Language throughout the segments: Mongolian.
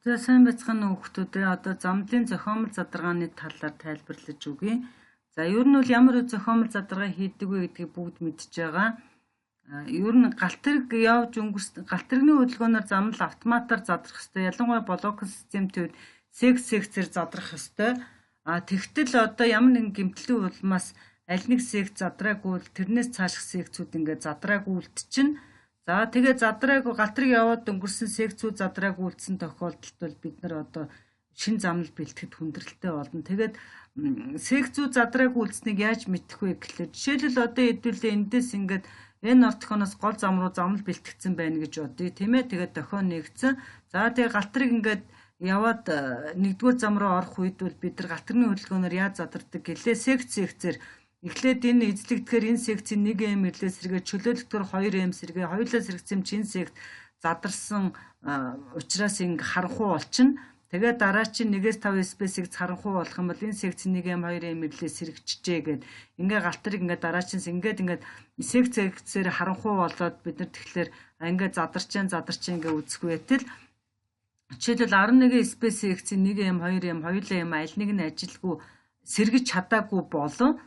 За сайн байцгаана уу хүүхдүүдээ. Одоо замдлын зохиомл задаргааны талаар тайлбарлаж өгье. За ер нь бол ямар зохиомл задаргаа хийдэг вэ гэдгийг бүгд мэдж байгаа. Ер нь галтэрэг явж өнгөрсөн галтэрэгний хөдөлгөөнөөр замдал автоматар задрах ёстой. Ялангуяа блок системтэй секцээр задрах ёстой. Тэгтэл одоо ямар нэгэн гэмтлийн улмаас аль нэг секц задраагүй тэрнээс цааших секцүүд ингээд задраагүй үлдчихнэ. За тэгээ задраагүй галтарыг яваад өнгөрсөн секцүүд задраагүй үлдсэн тохиолдолд бол бид нар одоо шин замнал бэлтгэхэд хүндрэлтэй болно. Тэгээд секцүүд задраагүй үлдсэнийг яаж мэдэх вэ гэхлээр жишээлбэл одоо хэдүүлээ эндээс ингээд энэ ортохоноос гол зам руу замнал бэлтгэсэн байна гэж бодъё тийм ээ. Тэгээд дохио нэгдсэн. За тэгээ галтарыг ингээд яваад нэгдүгээр зам руу орох үед бол бид нар галтарны хөдөлгөөнөөр яаж задардаг гэлээ секцээр эхлээд энэ эзлэгдэхээр энэ секцийн 1 м ирлээ сэргээ чөлөөлөгдөр 2 м сэргээ хоёулаа сэргцэм чин секц задарсан учраас ингэ харанхуй болчихно. Тэгээд дараа чинь 1-5 спесийг харанхуй болох юм бол энэ секцийн 1 м 2 м ирлээ сэргчжээ гэд ингээ галтарыг ингээ дараа чинь ингээд секцээр харанхуй болоод бид нар тэгэхээр ингээ задарч ингээ үзэх байтал жишээлбэл 11 спес секцийн 1 м 2 м хоёулаа юм аль нэг нь ажилгүй сэргэж чадаагүй болов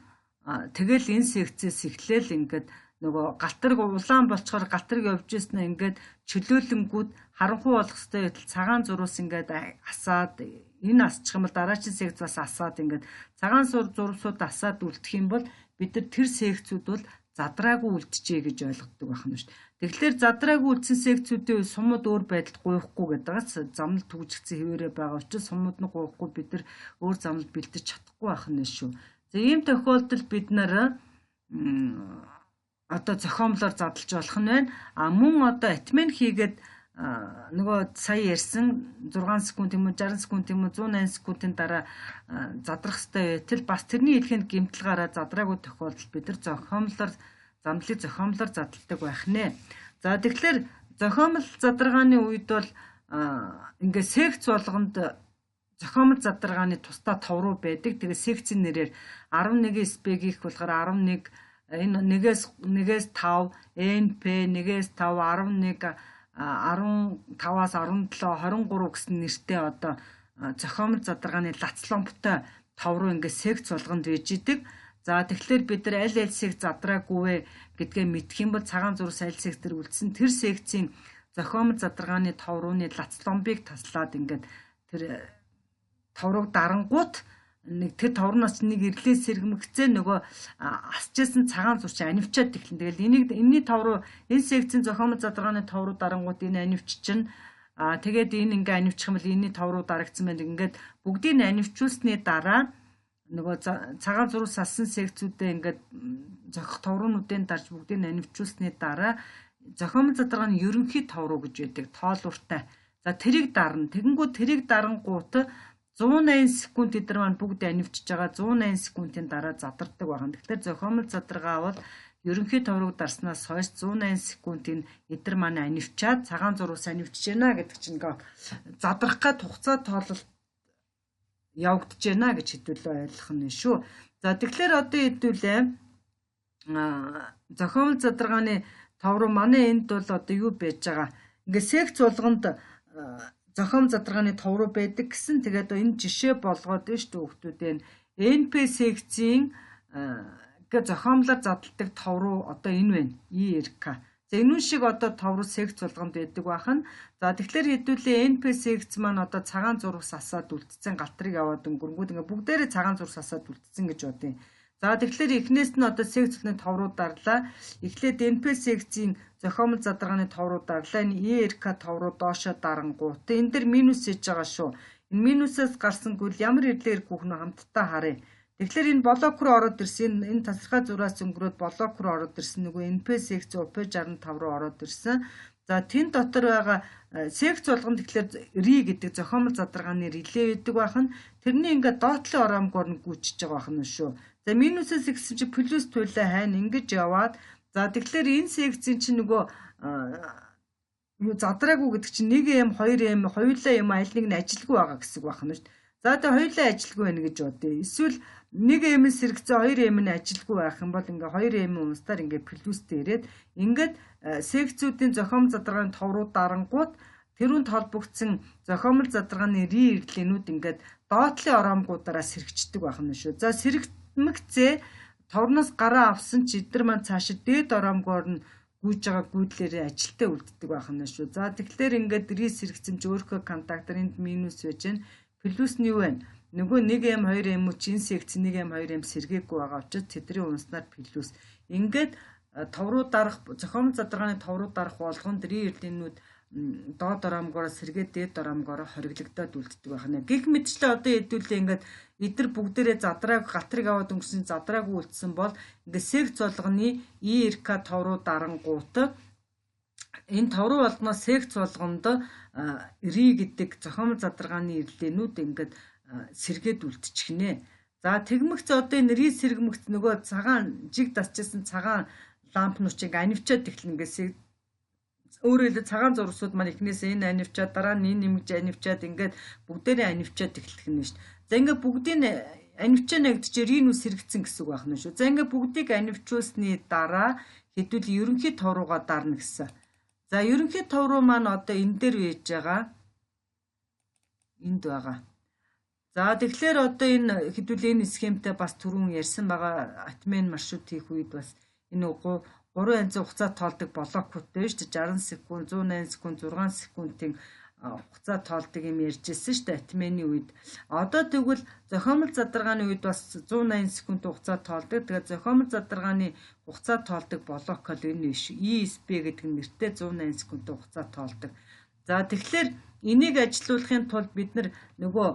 тэгэл энэ секцээс эхлээл ингээд нөгөө галтарг улаан болчоор галтарг явж ирсэн ингээд чөлөөлөнгүүд харанхуй болох хэвээр байтал цагаан зурус ингээд асаад энэ асчих юм бол дараагийн секц бас асаад ингээд цагаан зурсууд асаад үлдэх юм бол бид нар тэр секцүүд бол задраагүй үлджээ гэж ойлгодог байна шүү дээ. Тэгэхээр задраагүй үлдсэн секцүүдийн сумууд өөр байдалд гуйхгүй гэдэг замнал түгжигдсэн хэвээрээ байгаа учраас сумууд нь гуйхгүй бид нар өөр замнал бэлдэж чадахгүй байна шүү. За ийм тохиолдолд бид нар одоо зохиомлоор задлж болох нь байна. Мөн одоо атмен хийгээд нөгөө сая ярьсан 6 секунд юм уу 60 секунд юм уу 180 секундын дараа задрах хэрэгтэй байтал бас тэрний хэлхэнд гэмтэл гараад задраагүй тохиолдолд бид нар замдлыг зохиомлоор задлагдаг байх нэ. За тэгэхээр зохиомл задаргааны үед бол ингээ секц болгонд зохиомл задаргааны тусдаа тов руу байдаг. Тэгээ секцийн нэрээр 11 спегийнх болохоор 11 энэ 1-5 NP 1-5 11 15-аас 17 23 гэсэн нэртэй одоо зохиомл задаргааны лацломбтой тов руу ингээ секц болгонд байж идэг. За тэгэхээр бид нар аль секц задраагүй вэ гэдгээ мэдэх юм бол цагаан зурс аль секцээр үлдсэн тэр секцийн зохиомл задаргааны тов рууны лацломбыг таслаад ингээд тэр товрог дарангуут нэг тэр товрноос нэг ирлээ сэргэмгцээ нөгөө асчээсэн цагаан зурч анивчаад тэглэн. Тэгэл энэний тов руу энэ секцийн зохиомл задаргааны тов руу дарангуут энэ анивч чинь тэгээд энэ ингээ анивчих юм бол энэний тов руу дарагдсан байна. Ингээд бүгдийг анивчуулсны дараа нөгөө цагаан зурус ассан секцүүдээ ингээд зохих товруудын дарж бүгдийг анивчуулсны дараа зохиомл задаргааны ерөнхий тов руу гэж байдаг тоолууртай. За тэрийг дарна. Тэгэнгүүт тэрийг дарангуут 180 секунд эдэр маань бүгд анивчж байгаа 180 секундын дараа задардаг байна. Тэгэхээр зохиомл задаргаа бол ерөнхий товрог дарснаас хойш 180 секундын эдэр маань анивчаад цагаан зурус анивчж байна гэдэг чинь задрах гад хугацаа тоололт явагдаж байна гэж хэдүүлээ ойлгох нь шүү. За тэгэхээр одоо хэдүүлээ зохиомл задаргааны тов руу манай энд бол одоо юу байж байгаа. Ингээ секц болгонд зохиомл задаргааны тов руу байдаг гэсэн тэгээд энэ жишээ болгоод байна шүү дээ хүүхдүүдээ. NP секцийн зохиомлоор задлагдаг тов руу одоо энэ байна. ERK. За энэ шиг одоо тов руу секц болгонд байдаг бахан. За тэгэхээр хэдүүлээ NP секц маань одоо цагаан зурус асаад үлдсэн галтарыг аваад өнгөрөнгүүд ингээ бүгдээрээ цагаан зурус асаад үлдсэн гэж бодъё. За тэгэхээр эхнээс нь одоо секцийн тов руу дарлаа. Эхлээд NP секцийн зохиомл задаргааны тов руу дарлаа. Энэ ERK тов руу доошоо дарангуут. Энэ дэр минус хийж байгаа шүү. Энэ минусаас гарсангүй ямар ирлээр гүхнө хамтдаа харъя. Тэгэхээр энэ блок руу ороод ирсэн. Энэ тасархай зураас өнгөрөөд блок руу ороод ирсэн. Нөгөө NP секц UP65 руу ороод ирсэн. За тэн дотор байгаа секц болгонд тэгэхээр ри гэдэг зохиомл задаргааны рилээ байдаг бахан. Тэрний ингээд доотлын ороомгоор нь гүйчиж байгаа бахан шүү. За минусээс ихсэн чи плюс туйлаа хайна ингэж яваад за тэгэхээр энэ секцийн чи нөгөө юу задраагүй гэдэг чинь 1 м 2 м хоёулаа юм аль нэг нь ажилгүй байгаа гэсэн үг байна шүү дээ. За тэгээ хоёулаа ажилгүй байна гэж бодъё. Эсвэл 1 м сэрэгцээ 2 м нь ажилгүй байх юм бол ингээ 2 м унстаар ингээ плюстэй ирээд ингээд секцүүдийн зохиомл задаргааны тов руу дарангууд тэрүүнд холбогдсон зохиомл задаргааны ри ирлэнүүд ингээд доотлын ороомгуудаараа сэргчдэг байх нь шүү. За сэргэмэгцээ товрноос гараа авсан ч эдгээр маань цаашаа дээд ороомгоор нь гүйж байгаа гүйдлэрээ ажилтаа үлддэг байх нь шүү. За тэгэхээр ингээд ри сэргцэмж өөрхөө контакторынд минус байж гэн плюс нь юу вэ? Нөгөө 1m 2m чинь секц 1m 2m сэргээгүй байгаа учраас тэдний унснаар плюс. Ингээд товруу дарах зохиомл задаргааны товруу дарах болгонд ри ирлэнүүд доод ороомгоор сэргээд дээд ороомгоор хориглогдоод үлддэг байх нэ. Гэх мэтчлээ одоо хэдүүлээ ингээд эдгээр бүгдээрээ задрааг галтрыг аваад өнгөрсөн задрааг үлдсэн бол ингээд секц болгоны ИРК товруу дарангуут энэ товруу болгоноос секц болгонд ри гэдэг зохиомл задаргааны ирлэнүүд ингээд сэргээд үлдчихнэ. За тэгмэгц одоо энэ ри сэргэмэгц нөгөө цагаан жиг дасчихсан цагаан ламп нуучийг анивчаад эхлэн ингээд өөрөөр хэлбэл цагаан зурсууд маань эхнээсээ энэ анивчаад дараа нь энэ нэмж анивчаад ингээд бүгдээрээ анивчаад эхлэх нь шүү. За ингээд бүгдийг анивчаана гэдэг чинь ринүү сэргцэн гэсэн үг байна шүү. За ингээд бүгдийг анивчуулсны дараа хэдүүл ерөнхий товруугаа дарна гэсэн. За ерөнхий товруу маань одоо энэ дээр байж байгаа. Энд байгаа. За тэгэхээр одоо энэ хэдүүл энэ схемтэй бас түрүүн ярьсан байгаа атмен маршрут хийх үед бас энэ 3 янзын хугацаа тоолдог блокуудтэй шүү дээ. 60 секунд, 180 секунд, 6 секундын хугацаа тоолдог юм ярьжсэн шүү дээ атмений үед. Одоо тэгвэл зохиомл задаргааны үед бас 180 секунд хугацаа тоолдог. Тэгээд зохиомл задаргааны хугацаа тоолдог блок бол энэ биш. ESP гэдэг нэртэй 180 секунд хугацаа тоолдог. За тэгэхээр энийг ажилуулахын тулд бид нөгөө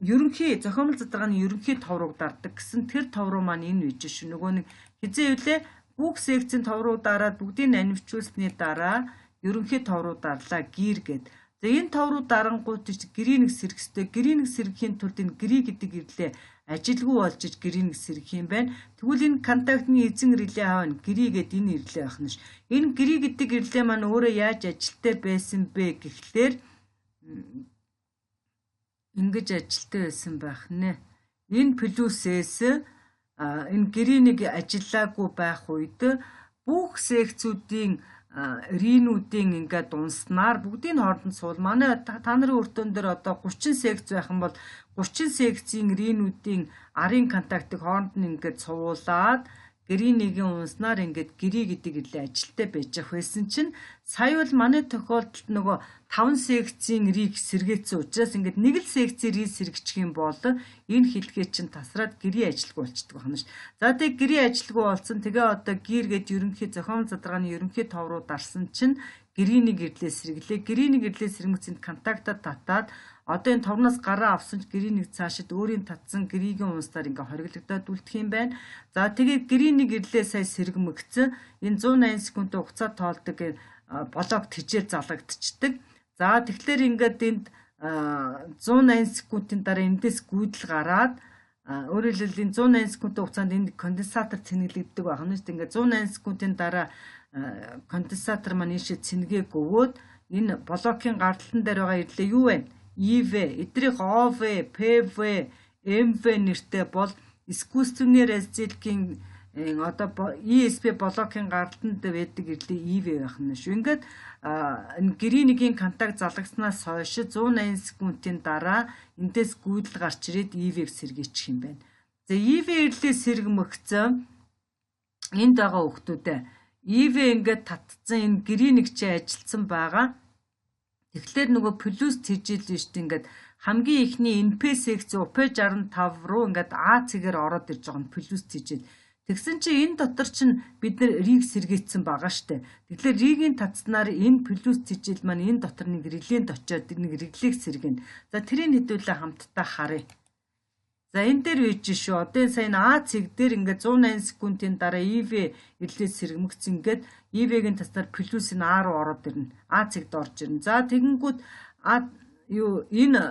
ерөнхий зохиомл задаргааны ерөнхий товрууг дарддаг гэсэн тэр товруу маань энэ байж шүү. Нөгөө нэг хизээ үлээ бүх секцийн товруу дараад бүгдийг анивчуулсны дараа ерөнхий товруу дарлаа гэр гээд. За энэ товруу дарангуут гэрийг сэргэхтэй. Гэрийг сэргэхийн тулд энэ гэрий гэдэг ирлээ ажилгүй болж иж гэрийг сэргэх юм байна. Тэгвэл энэ контактны эзэн ирлээ аавна гэрий гээд энэ ирлээ байх нь ш. Энэ гэрий гэдэг ирлээ маань өөрөө яаж ажилттай байсан бэ гэхлээр ингэж ажилттай байсан байх нэ. Энэ плюсээс энэ гэрийг ажиллаагүй байх үед бүх секцүүдийн ринүүдийн ингээд унснаар бүгдийн хооронд суул. Манай та нарын өртөн дээр одоо 30 секц байх юм бол 30 секцийн ринүүдийн арын контактыг хооронд нь ингээд суулаад гэрийн унснаар ингээд гэрий гэдэг ирлээ ажилттай байж ах байсан чинь сая бол манай тохиолдолд нөгөө 5 секцийн рийг сэргээсэн учраас ингээд нэг л секцийн рийг сэргэж юм бол энэ хэлхээ чинь тасраад гэрий ажилгүй болчихдог байна ш. За тэг гэрий ажилгүй болсон тэгээ одоо гэргээд ерөнхий зохиомл задаргааны ерөнхий товруу дарсан чинь гэрийн ирлээ сэргэлээ. Гэрийн ирлээ сэргэмцэнд контактад татаад одоо энэ товноос гараа авсан ч гэрийн цаашид өөрийн татсан гэрийн унстаар ингээ хориглогдоод үлдэх юм байна. За тэгээд гэрийн ирлээ сая сэргэмэгцэн энэ 180 секундын хугацаа тоолдог блок тижээр залгагдчихдаг. За тэгэхээр ингээд энд 180 секундын дараа эндээс гүйдэл гараад өөрөөр хэлбэл энэ 180 секундын хугацаанд энд конденсатор цэнэглэгддэг байна. Ингээд 180 секундын дараа конденсатор маань ийшээ цэнгээг өгөөд энэ блокийн гарталтан дээр байгаа ирлээ юу вэ? IV, эдрих OV, PV, MV нэртэй бол искусственный разделкийн одоо ESP блокийн гарталтанд байдаг ирлээ IV байх нь шүү. Ингээд энэ гэрийн контакт залгагснаас хойш 180 секундын дараа эндээс гүйдэл гарч ирээд EV-г сэргийчих юм байна. За EV ирлээ сэргэмэгцэн энд байгаа хүмүүстэй EV ингээд татцсан энэ гэрийн чи ажилтсан байгаа. Тэгэхээр нөгөө плюс цэжил биш ингээд хамгийн ихний NP секц UP65 руу ингээд А цэгээр ороод ирж байгаа нь плюс цэжил. Тэгсэн чинь энэ дотор чинь бид нар риг сэргээцсэн байгаа штэ. Тэгэхээр ригийн татснаар энэ плюс цэжил маань энэ дотор нэг релент очиод нэг реглийг сэргэнэ. За тэрийг хэдүүлээ хамтдаа харъя. За энэ дээр үйж шүү. Одоо сайн А цэг дээр ингээд 180 секундын дараа EV ирлээ сэргэмэгцэн ингээд EV-гийн таснаар плюс нь А руу ороод ирнэ. А цэгд орж ирнэ. За тэгэнгүүт энэ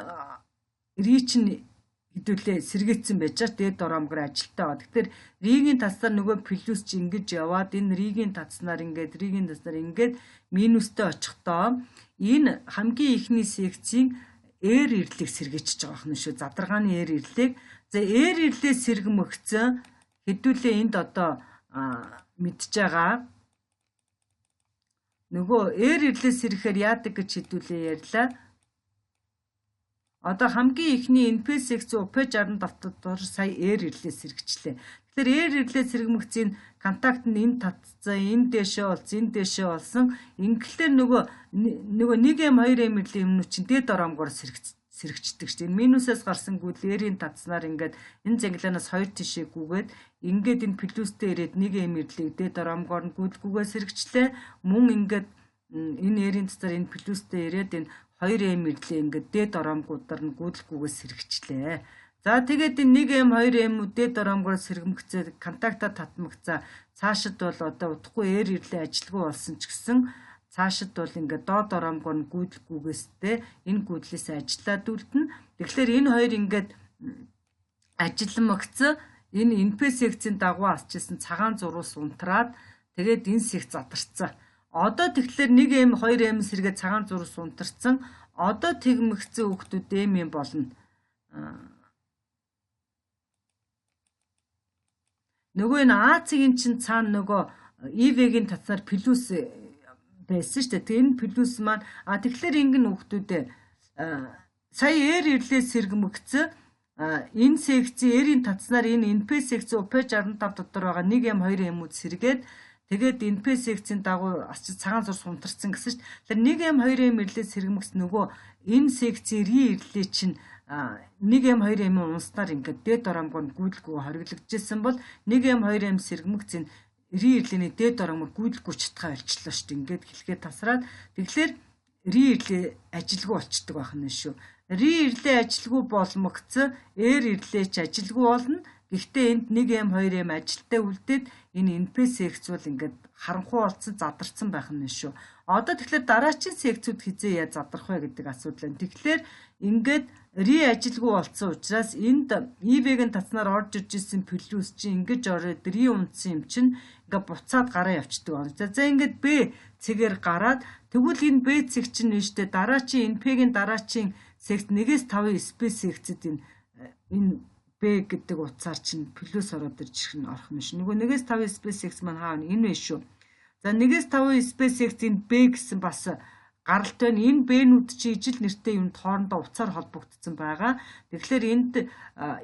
рич нь хэдүүлээ сэргээцсэн байж чад дээд ороомгоор ажилтаа ба. Тэгэхээр ригийн таснаар нөгөө плюс чи ингэж яваад энэ ригийн татснаар ингээд минустай очихдоо энэ хамгийн ихний секцийн R ирлийг сэргээчж байгаа юм шүү. Задаргааны R ирлийг. За R ирлээ сэргэмэгцэн хэдүүлээ энд одоо мэдж байгаа нөгөө ээр ирлээс ирэхээр яадаг гэж хэдүүлээ ярьлаа. Одоо хамгийн ихний NPSX UP60 давтагдвар сая ээр ирлээс сэргчлээ. Тэгэхээр ээр ирлээс сэргэмэгцийн контакт нь энэ татцсан, энэ дэшээ болсон. Ингэлээр нөгөө 1M 2M ирлийн юмнууд чинь дээд ороомгоор сэргчдэг шүү дээ. Минусаас гарсан гүйл ээрийн татснаар ингээд энэ загилаанаас 2 тишээ гүгээд ингээд энэ плюстэй ирээд 1M ирлийг дээд ороомгоор нь гүйлгүүгээ сэргчлээ. Мөн ингээд энэ ээрийн татсаар энэ плюстэй ирээд энэ 2M ирлээ ингээд дээд ороомгуудаар нь гүйдлгүүгээс сэргчлээ. За тэгээд энэ 1M 2M дээд ороомгоор сэргэмэгцээ контактаа татмагцаа цаашид бол одоо удахгүй ээр ирлээ ажилгүй болсон ч гэсэн цаашид бол ингээд доод ороомгоор нь гүйдлгүүгээстэй энэ гүйдлээс ажиллаад үлдэнэ. Тэгэхээр энэ хоёр ингээд ажилмагц энэ NPSX-ийн дагуу асчилсан цагаан зурус унтраад тэгээд энэ сэг задарцсан. Одоо тэгэхээр 1M 2M сэргээ цагаан зурус унтарсан. Одоо тэгмэгцэн хүүхдүүд M болно. Нөгөө энэ А-ийн чинь цаана нөгөө EV-гийн татсаар плюс байсан шүү дээ. Тэгээ энэ плюс маань тэгэхээр ингэн хүүхдүүдээ сая ээр ирлээс сэргэмэгцэн энэ секцийн ээрийн татснаар энэ NPSX UP65 дотор байгаа 1M 2M-үүд сэргээд тэгээд NPSX-ийн дагуу асч цагаан зурс унтарсан гэсэн шүү дээ. Тэгэхээр 1M 2M ирлээс сэргэмэгц нөгөө энэ секцийн ирлээ чинь 1M 2M унснаар ингээд дээд ороомгоор гүйдлгүй хориглогдчихсэн бол 1M 2M сэргэмэгц энэ ирлээний дээд ороомгоор гүйдлгүй чатгаа олчлоо шүү дээ. Ингээд хэлгээд тасраад тэгэхээр ирлээ ажилгүй болчдөг байх нь шүү. Ирлээ ажилгүй болмогц ээр ирлээ ч ажилгүй болно. Гэхдээ энд 1M 2M ажилтаа үлдээд энэ NPSX бол ингээд харанхуй болцсон задарсан байх нь шүү. Одоо тэгэхээр дараачийн секцүүд хизээ яа задрах вэ гэдэг асуудал байна. Тэгэхээр ингээд ажилгүй болцсон учраас энд EV-гийн татснаар орж ирж исэн плюс чинь ингэж ороод унтсан юм чинь ингээд буцаад гараа явчихдаг байна. За ингээд B цэгээр гараад тэгвэл энэ B цэг чинь нэштэй дараачийн NP-гийн дараачийн секц 1-5 space секцэд энэ B гэдэг утсаар чинь плюс ороод ирж орох юм шүү. Нөгөө 1-5 space sex маань хаана энэ вэ шүү. За 1-5 space sex-ийн B гэсэн бас гаралт байна. Энэ B-нүүд чи ижил нэртэй юмд хоорондоо уцаар холбогдсон байгаа. Тэгэхээр энд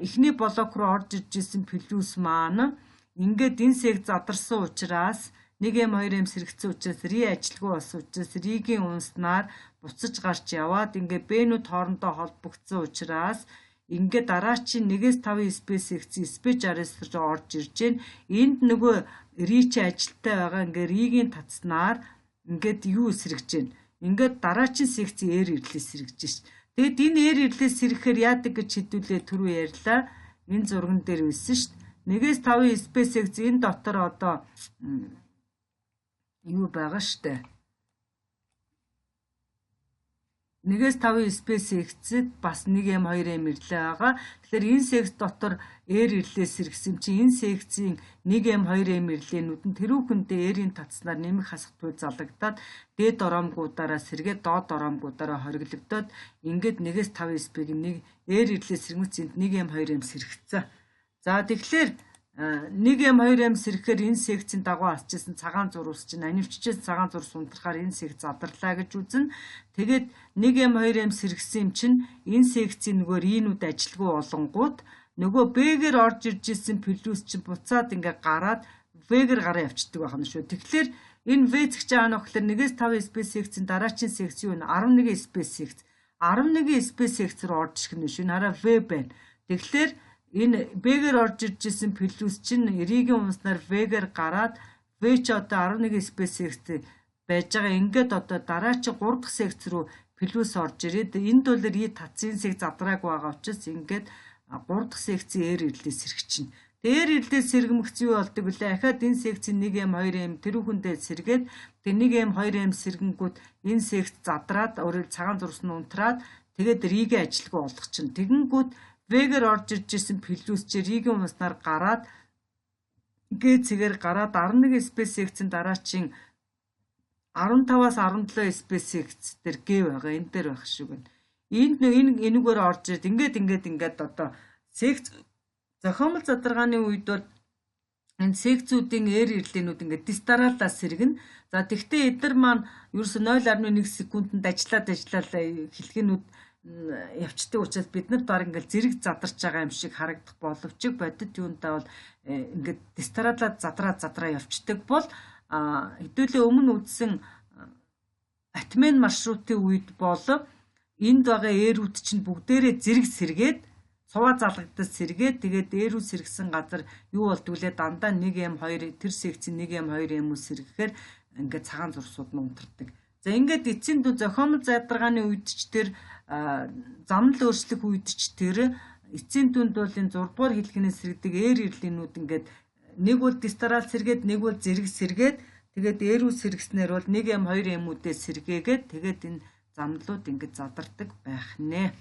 эхний блок руу орж ирж исэн плюс маань ингээд энэ sex задарсан учраас 1M 2M сэргцсэн учраас ажилгүй болсон учраас ригийн унснаар буцаж гарч яваад ингээд B-нүүд хоорондоо холбогдсон учраас ингээд дараачийн 1-5 space space RS руу орж ирж гэн энд нөгөө reach ажилттай байгаа ингээд ригийн татснаар ингээд юу сэргэж гэн ингээд дараачийн секцийн ээр ирлээс сэргэж шít. Тэгэд энэ ээр ирлээс сэргэхээр яадаг гэж хэдүүлээ түрүү ярьлаа. Энэ зурган дээр байсан шít. 1-5 space секц энэ дотор одоо юу байгаа штэ. 1-5 space секцэд бас 1M 2M ирлээ байгаа. Тэгэхээр энэ секц дотор ээр ирлээс сэргсэн чинь энэ секцийн 1M 2M ирлээнүүд нь тэрүүхэндээ ээрийн татснаар нэмэх хасагдгүй залагдаад дээд ороомгуудаараа сэргээд доод ороомгуудаараа хориглогдоод ингээд 1-5 space-ийн нэг ээр ирлээс сэргэмцэнд 1M 2M сэргэгцээ. За тэгэхээр 1M 2M сэргэхээр энэ секцийн дагуу асчилсан цагаан зурус чинь анивччээс цагаан зурус унтрахаар энэ секц задарлаа гэж үзнэ. Тэгээд 1M 2M сэргсэн юм чинь энэ секцийн нөгөө ринүүд ажилгүй болонгууд нөгөө B-гээр орж ирж исэн плюс чинь буцаад ингээ гараад V-гээр гараа явчихдаг байх нь шүү. Тэгэхээр энэ V зэгч аана гэхээр 1-5 space секцийн дараачийн секц юу вэ? 11 space секц. 11 space секц рүү орж ирэх нь шүү. Хараа V байна. Тэгэхээр энэ B-гээр орж ирж исэн плюс чинь ригийн унснаар V-гээр гараад V ч одоо 11 space секц байж байгаа. Ингээд одоо дараачийн 3 дахь секц рүү плюс орж ирээд энд бол ри татсын секц задрааг байгаа учраас ингээд 3 дахь секцийн ээр ирлээс сэргэж чинь. Ээр ирлээс сэргэмэгц юу болдог вүлээ? Ахаад энэ секцийн 1M 2M тэрүүхэндээ сэргээд тэгээ 1M 2M сэргэнгүүд энэ секц задраад өөрөөр цагаан зурс нь унтраад тэгээд ригээ ажилгүй болгох чинь. Тэгэнгүүт V-гээр орж ирж исэн плюс чи ригийн унснаар гараад Г цэгээр гараад 11 space секцийн дараачийн 15-аас 17 space секц дээр Г байгаа. Энэ дээр байх шүү гэн. Энд энэгээр орж ирд ингээд одоо секц зохиомл задаргааны үед бол энэ секцүүдийн эр ирлийнүүд ингээд дистаралаас сэргэнэ. За тэгвэл эдгээр маань ерөөсө 0.1 секундэд ажиллаад хэлхэнүүд явцдаг учраас бид нар баг ингээд зэрэг задарч байгаа юм шиг харагдах боловч бодит юундаа бол ингээд дистаралаад задраа явцдаг бол хэдүүлээ өмнө үзсэн атмен маршрутын үед бол энд байгаа ээрүүд чинь бүгдээрээ зэрэг сэргээд цуваа залгагдаж сэргээд тэгээд ээрүү сэргсэн газар юу болдгүлээ дандаа 1m2 тэр секцийн 1m2m сэргэхээр ингээд цагаан зурсууд нь унтардаг. За ингээд эцсийн дүү зохиомл задаргааны үед ч тэр замнал өөрчлөх үед ч тэр эцсийн дүнд бол энэ 6 дугаар хэлхнээс сэргдэг ээр ирлийнүүд ингээд нэг бол дистарал сэргээд нэг бол зэрэг сэргээд тэгээд ээрүү сэргснээр бол 1m2m-үүдээ сэргээгээд тэгээд энэ замналууд ингээд задардаг байх нэ.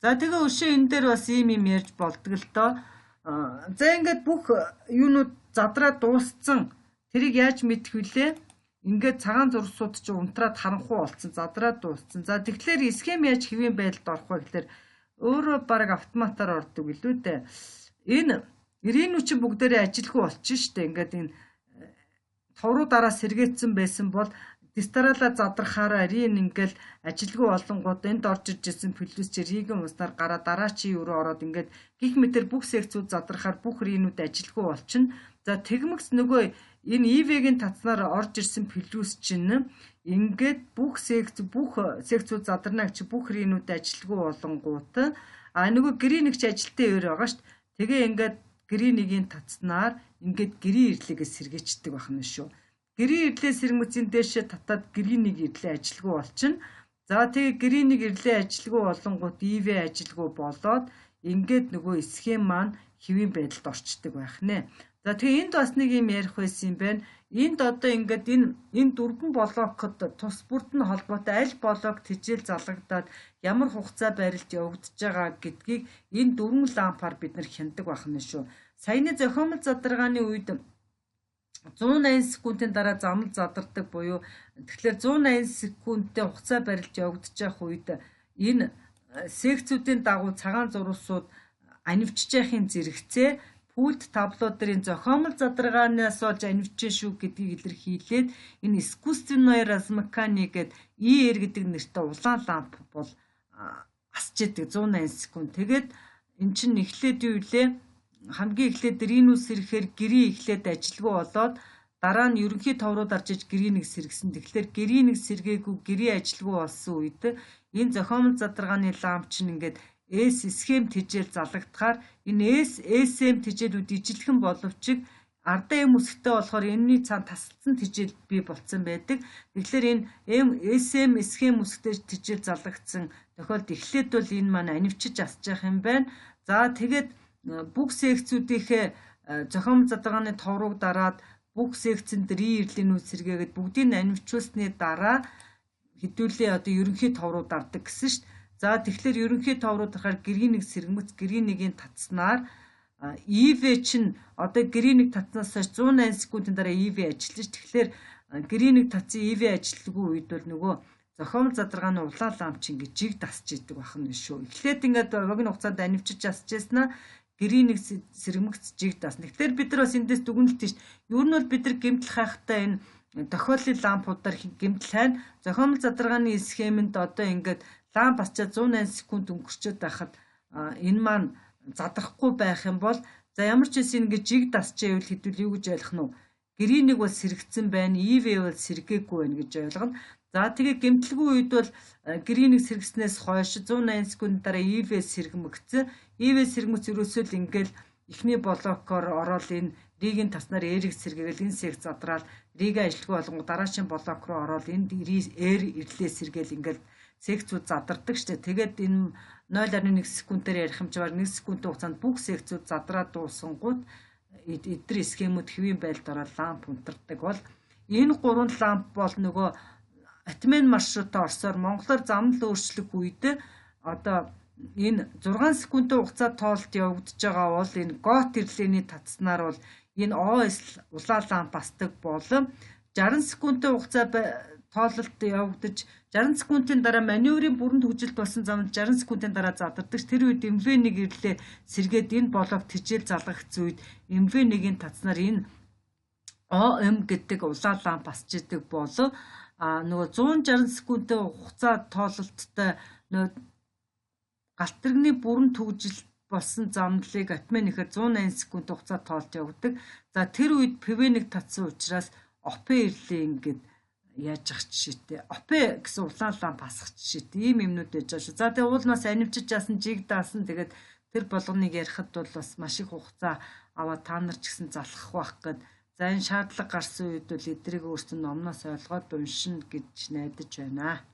За тэгээ өшөө энэ дээр бас ийм юм ярьж болдог л доо. За ингээд бүх юунууд задраа дууссан. Тэрийг яаж мэдэх вүлээ? Ингээд цагаан зурсууд ч унтраад харанхуй болцсон, задраад дууссан. За тэгэхээр схем яаж хэвийн байдалд орох вэ гэхээр өөрөө баг автоматар ордог илүү дээ. Энэ ирээний чинь бүгдээрээ ажилгүй болчих штэ. Ингээд энэ товруу дараа сэргээцсэн байсан бол дистаралаа задрахаараа рин ингээл ажилгүй болонгууд энд орж ирж ирсэн плюс чи ригэн уснаар гараа дараачийн юу ороод ингээд гих метр бүх секцүүд задрахаар бүх ринүүд ажилгүй болчихно. За тэгмэгс нөгөө энэ ИВ-гийн татснаар орж ирсэн плюс чинь ингээд бүх секцүүд задарна гэж бүх ринүүд ажилгүй болонгууд нөгөө грин нэгч ажилтаа өөр байгаа шүү. Тэгээ ингээд гринигийн татснаар ингээд грин ирлээгээ сэргээчдэг байна шүү. Грин ирлээ сэрэмцэн дэше татаад гринийг ирлээ ажилгүй болчихно. За тэгээ гринийг ирлээ ажилгүй болонгууд ИВ ажилгүй болоод ингээд нөгөө схем маань хэвийн байдалд орчдөг байх нэ. За тэгээ энд бас нэг юм ярих байсан юм байна. Энд одоо ингээд энэ дөрвөн блокод тус бүрд нь холбоотой аль блок тэжээл залгагдаад ямар хугацаа барилт явагдаж байгаа гэдгийг энэ дөрвөн лампаар бид нар хяндаг байна шүү. Саяны зохиомл задаргааны үед 180 секундын дараа замнал задардаг буюу тэгэхээр 180 секундтэй хугацаа барилж явагдаж байх үед энэ секцүүдийн дагуу цагаан зурсууд анивчж яхин зэрэгцээ пульт табло дээрийн зохиомл задаргаанаас болж анивчж шүү гэдгийг илэрхийлээд энэ искусственная размыкание гэдэг ER гэдэг нэртэй улаан ламп бол асч яадаг 180 секунд. Тэгээд эн чинь эхлээд юу илээ хамгийн эхлээд ринус ирэхээр гэрийн эхлээд ажилгүй болоод дараа нь ерөнхий товрууд орж иж гэрийг сэргсэн. Тэгэхээр гэрийг сэргээгүй гэрийн ажилгүй болсон үед энэ зохиомл задаргааны ламп чинь ингээд S схем тэжээл залгадахаар энэ SM тэжээлүүд ижилхэн боловч ардаа юм үсгтэй болохоор энэний цаана тасалдсан тэжээл бий болцсон байдаг. Тэгэхээр энэ SM схем үсгтэй тэжээл залгагдсан тохиолдолд эхлээд бол энэ маань анивчиж асж явах юм байна. За тэгээд бүх секцүүдийнхээ зохиомл задаргааны товрууг дараад бүх секцэнд ирлийнүүд сэргээгээд бүгдийг анивчуулсны дараа хэдүүлээ одоо ерөнхий товрууд дардаг гэсэн шүү дээ. За тэгэхээр ерөнхий товрууд дахаар гэрийн сэргэмц гэрийн татснаар EV чинь одоо гэрийн татснаас 180 секундын дараа EV ажиллаж шүү. Тэгэхээр гэрийн татсан EV ажилтгүй үед бол нөгөө зохиомл задаргааны улаан ламп чинь ингээд жиг тасч идэг байна шүү. Эхлээд ингээд богино хугацаанд анивчиж асч яснаа гэрийн сэргэмц жиг тасна. Тэгэхээр бид нар бас эндээс дүгнэлт шүү. Ер нь бол бид нар гэмтэл хайхтаа энэ тохиоллын лампуудаар гэмтэл хайна. Зохиомл задаргааны схемэнд одоо ингээд ламп асчаад 180 секунд өнгөрчөөд байхад энэ маань задрахгүй байх юм бол за ямар ч хэсэг ингэж жиг тасчээ гэвэл хэдүүл юу гэж ойлгох нь вэ? Гэрийн бол сэргэгцэн байна, EV бол сэргээгүй байна гэж ойлгоно. За тэгээ гэмтэлгүй үед бол гэрийн сэргснээс хойш 180 секунд дараа EV сэргэмэгцэн. EV сэргэмц ерөөсөө л ингээл эхний блокоор ороод энэ ригийн таснаар эрийг сэргээгээл энэ секц задраад ригээ ажилтгүй болгон дараачийн блок руу ороод энд ирлээ сэргээл ингээл секцүүд задардаг штэ. Тэгээд энэ 0.1 секундээр ярих хэмжээр 1 секундын хугацаанд бүх секцүүд задраад дуусангууд эдгээр схемүүд хэвийн байлд ороод ламп унтардаг бол энэ гурван ламп бол нөгөө атмен маршрутаа орсоор монголоор замнал өөрчлөх үед одоо энэ 6 секундын хугацаа тоолт явагдаж байгаа бол энэ гот ирлээний татснаар бол энэ ОС улаан ламп басдаг бол 60 секундын хугацаа тоололт явагдаж 60 секундын дараа маневрын бүрэн төгжил болсон замд 60 секундын дараа задардаг. Тэр үед MV1 ирлээ сэргээд энэ блок тижэл залгагдсан үед MV1-ийн татснаар энэ ОМ гэдэг улаан ламп басж идэг болов нөгөө 160 секундын хугацаа тоололттой галт тэрэгний бүрэн төгжил болсон замдлыг атмен ихэд 180 секунд хугацаа тоолж явагдав. За тэр үед PV1 татсан учраас ОП ирлээ ингээд яаж ах жишээтэй. ОП гэсэн улаан ламп басах жишээтэй ийм юмнууд байж байгаа шүү. За тэгээ уул нас анимчиж яасан, жиг даасан тэгээд тэр болгоныг ярихад бол бас маш их хугацаа аваад та нар ч гэсэн залхах байх гэд. За энэ шаардлага гарсан үед бол эдрийг өөрсдөө номноос ойлгоод уншина гэж найдаж байна.